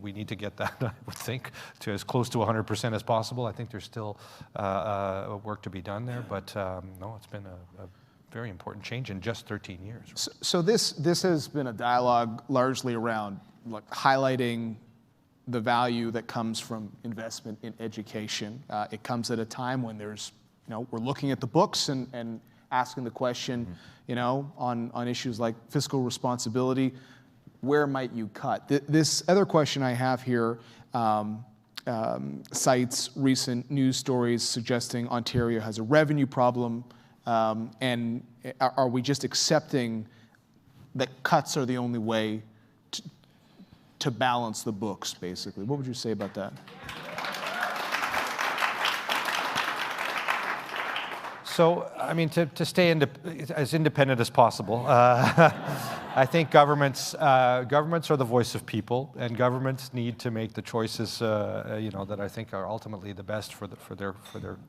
need to get that, I would think, to as close to 100% as possible. I think there's still work to be done there, but no, it's been a very important change in just 13 years. Right? So this has been a dialogue largely around highlighting the value that comes from investment in education. It comes at a time when there's, we're looking at the books and asking the question, on issues like fiscal responsibility, where might you cut? This other question I have here cites recent news stories suggesting Ontario has a revenue problem. And are we just accepting that cuts are the only way to balance the books, basically? What would you say about that? So, I mean, to stay as independent as possible, I think governments are the voice of people, and governments need to make the choices, that I think are ultimately the best for their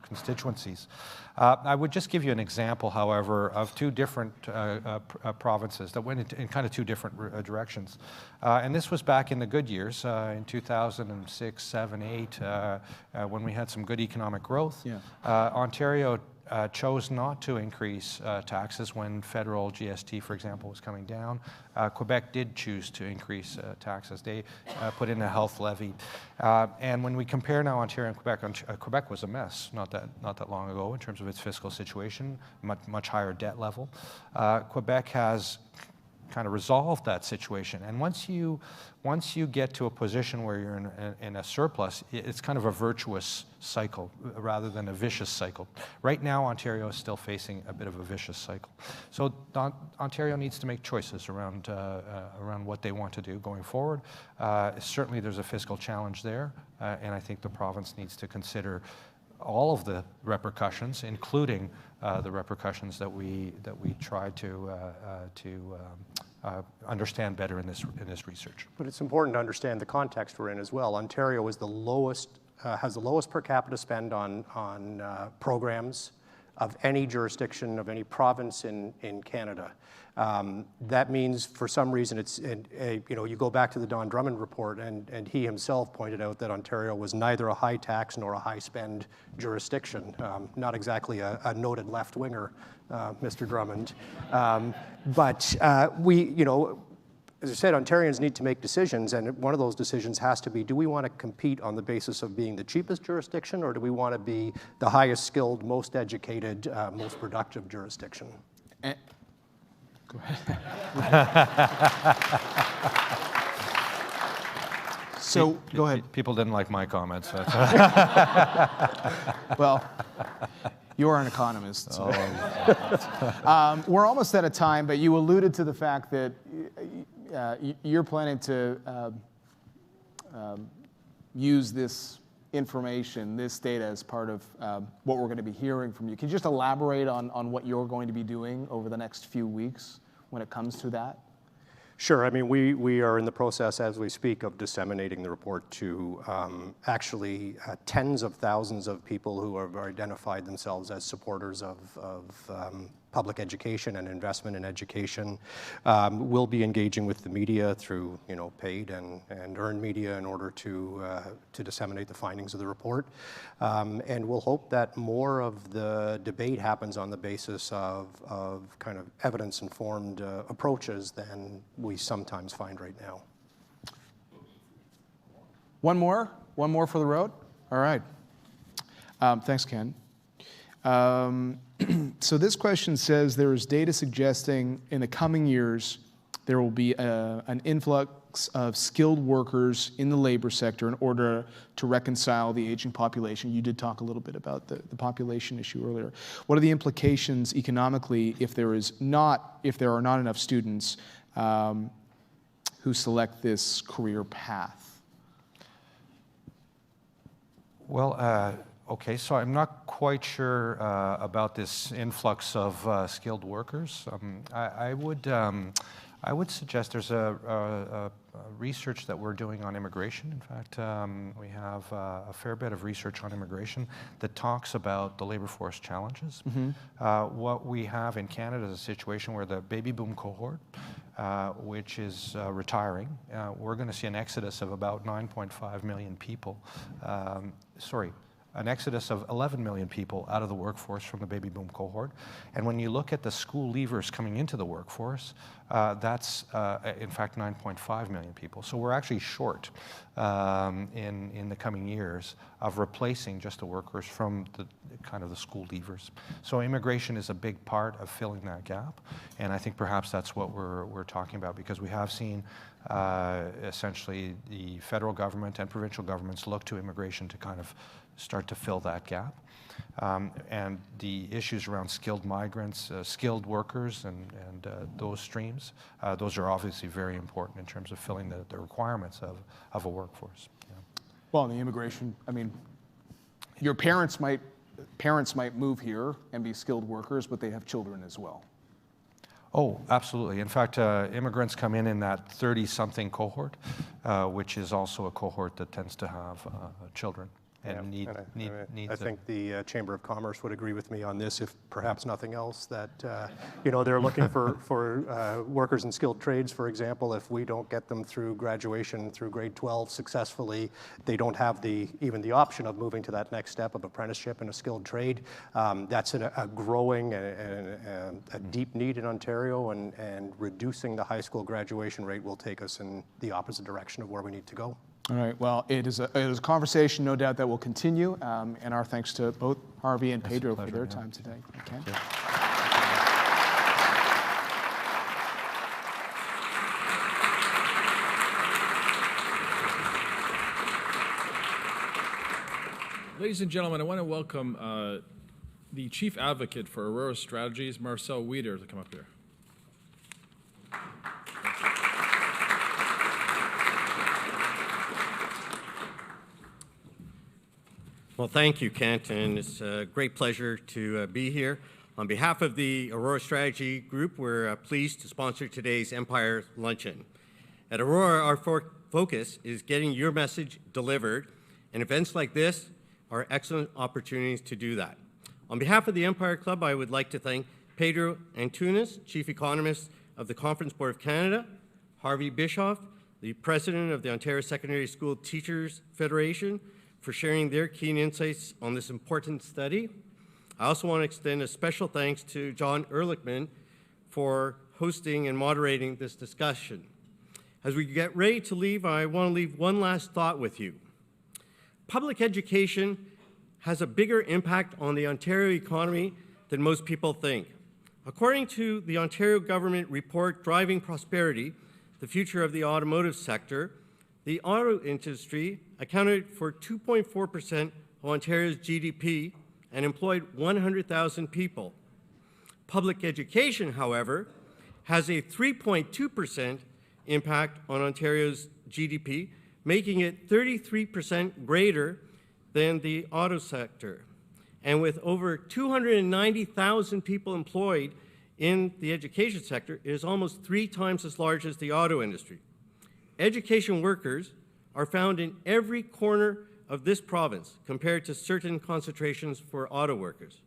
constituencies. I would just give you an example, however, of two different provinces that went in kind of two different directions. And this was back in the good years, in 2006, 7, 8, when we had some good economic growth. Yeah. Ontario chose not to increase taxes when federal GST, for example, was coming down. Quebec did choose to increase taxes. They put in a health levy. And when we compare now Ontario and Quebec, Quebec was a mess not that long ago in terms of its fiscal situation, much higher debt level. Quebec has kind of resolve that situation. And once you get to a position where you're in a surplus, it's kind of a virtuous cycle rather than a vicious cycle. Right now, Ontario is still facing a bit of a vicious cycle. So Ontario needs to make choices around what they want to do going forward. Certainly, there's a fiscal challenge there, and I think the province needs to consider all of the repercussions, including the repercussions that we try to understand better in this research. But it's important to understand the context we're in as well. Ontario is has the lowest per capita spend on programs of any jurisdiction, of any province in Canada. That means, for some reason, you go back to the Don Drummond report, and he himself pointed out that Ontario was neither a high tax nor a high spend jurisdiction. Not exactly a noted left winger, Mr. Drummond. But as I said, Ontarians need to make decisions, and one of those decisions has to be, do we want to compete on the basis of being the cheapest jurisdiction, or do we want to be the highest skilled, most educated, most productive jurisdiction? Go ahead. So, go ahead. People didn't like my comments. Well, you are an economist. So. We're almost out of time, but you alluded to the fact that you're planning to use this information, this data, as part of what we're going to be hearing from you. Can you just elaborate on what you're going to be doing over the next few weeks when it comes to that? Sure. I mean, we are in the process as we speak of disseminating the report to actually tens of thousands of people who have identified themselves as supporters of public education and investment in education. We'll be engaging with the media through paid and earned media in order to disseminate the findings of the report. And we'll hope that more of the debate happens on the basis of kind of evidence-informed approaches than we sometimes find right now. One more for the road? All right. Thanks, Ken. So this question says there is data suggesting in the coming years there will be an influx of skilled workers in the labor sector in order to reconcile the aging population. You did talk a little bit about the population issue earlier. What are the implications economically if there are not enough students who select this career path? Well, okay, so I'm not quite sure about this influx of skilled workers. I would suggest there's a research that we're doing on immigration. In fact, we have a fair bit of research on immigration that talks about the labor force challenges. Mm-hmm. What we have in Canada is a situation where the baby boom cohort, which is retiring, we're going to see an exodus of about 9.5 million people. An exodus of 11 million people out of the workforce from the baby boom cohort. And when you look at the school leavers coming into the workforce, that's in fact 9.5 million people. So we're actually short in the coming years of replacing just the workers from the kind of the school leavers. So immigration is a big part of filling that gap. And I think perhaps that's what we're talking about, because we have seen essentially the federal government and provincial governments look to immigration to kind of start to fill that gap. And the issues around skilled migrants, skilled workers, and those streams, those are obviously very important in terms of filling the requirements of a workforce. Yeah. Well, in the immigration, I mean, your parents might move here and be skilled workers, but they have children as well. Oh, absolutely. In fact, immigrants come in that 30-something cohort, which is also a cohort that tends to have children. And I think the Chamber of Commerce would agree with me on this, if perhaps nothing else, that they're looking for workers in skilled trades, for example. If we don't get them through graduation, through grade 12 successfully, they don't have even the option of moving to that next step of apprenticeship in a skilled trade. That's a growing and a deep need in Ontario, and reducing the high school graduation rate will take us in the opposite direction of where we need to go. All right. Well, it is a conversation, no doubt, that will continue. And our thanks to both Harvey and Pedro for their time today. Okay. Ladies and gentlemen, I want to welcome the Chief Advocate for Aurora Strategies, Marcel Wieder, to come up here. Well, thank you, Kent, and it's a great pleasure to be here. On behalf of the Aurora Strategy Group, we're pleased to sponsor today's Empire Luncheon. At Aurora, our focus is getting your message delivered, and events like this are excellent opportunities to do that. On behalf of the Empire Club, I would like to thank Pedro Antunes, Chief Economist of the Conference Board of Canada, Harvey Bischof, the President of the Ontario Secondary School Teachers Federation, for sharing their keen insights on this important study. I also want to extend a special thanks to Jon Erlichman for hosting and moderating this discussion. As we get ready to leave, I want to leave one last thought with you. Public education has a bigger impact on the Ontario economy than most people think. According to the Ontario government report, Driving Prosperity, the future of the automotive sector, the auto industry accounted for 2.4% of Ontario's GDP and employed 100,000 people. Public education, however, has a 3.2% impact on Ontario's GDP, making it 33% greater than the auto sector. And with over 290,000 people employed in the education sector, it is almost 3 times as large as the auto industry. Education workers are found in every corner of this province compared to certain concentrations for auto workers.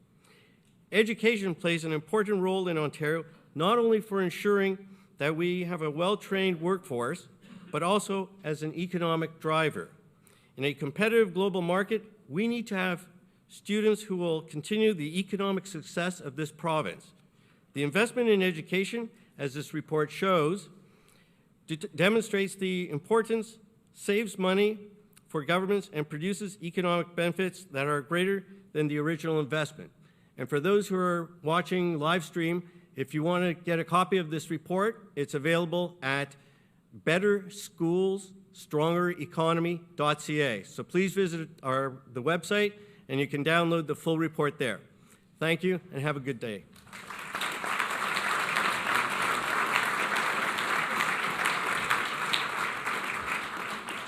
Education plays an important role in Ontario, not only for ensuring that we have a well-trained workforce, but also as an economic driver. In a competitive global market, we need to have students who will continue the economic success of this province. The investment in education, as this report shows, demonstrates the importance, saves money for governments, and produces economic benefits that are greater than the original investment. And for those who are watching live stream, if you want to get a copy of this report, it's available at betterschools.strongereconomy.ca. So please visit the website, and you can download the full report there. Thank you, and have a good day.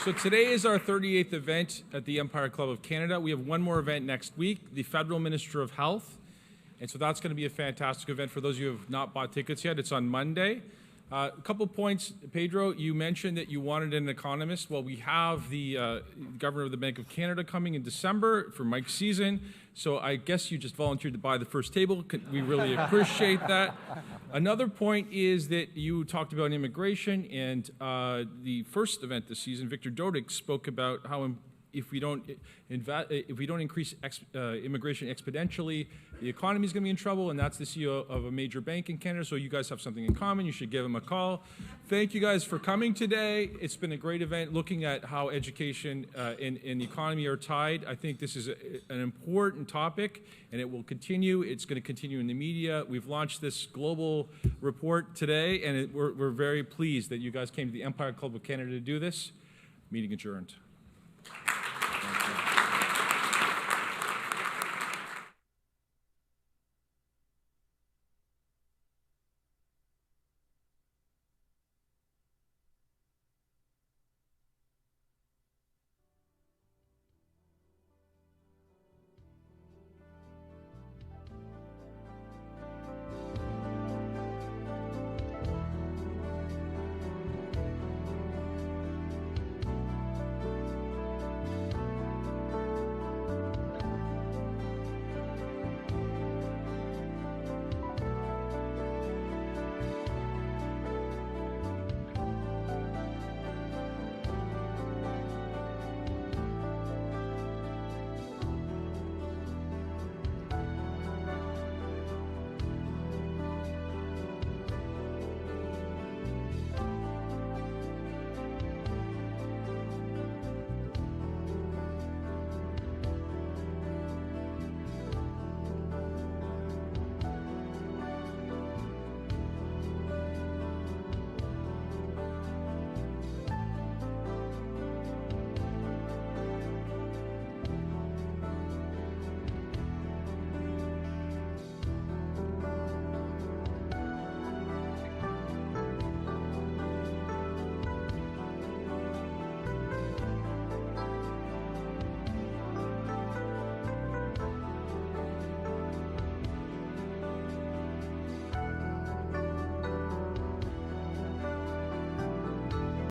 So today is our 38th event at the Empire Club of Canada. We have one more event next week, the Federal Minister of Health. And so that's going to be a fantastic event for those of you who have not bought tickets yet. It's on Monday. A couple points. Pedro, you mentioned that you wanted an economist. Well, we have the Governor of the Bank of Canada coming in December for Mike's season. So I guess you just volunteered to buy the first table. We really appreciate that. Another point is that you talked about immigration, and the first event this season, Victor Dodig spoke about how if we don't increase immigration exponentially, the economy is going to be in trouble, and that's the CEO of a major bank in Canada, so you guys have something in common. You should give him a call. Thank you guys for coming today. It's been a great event looking at how education and the economy are tied. I think this is an important topic, and it will continue. It's going to continue in the media. We've launched this global report today, and we're very pleased that you guys came to the Empire Club of Canada to do this. Meeting adjourned.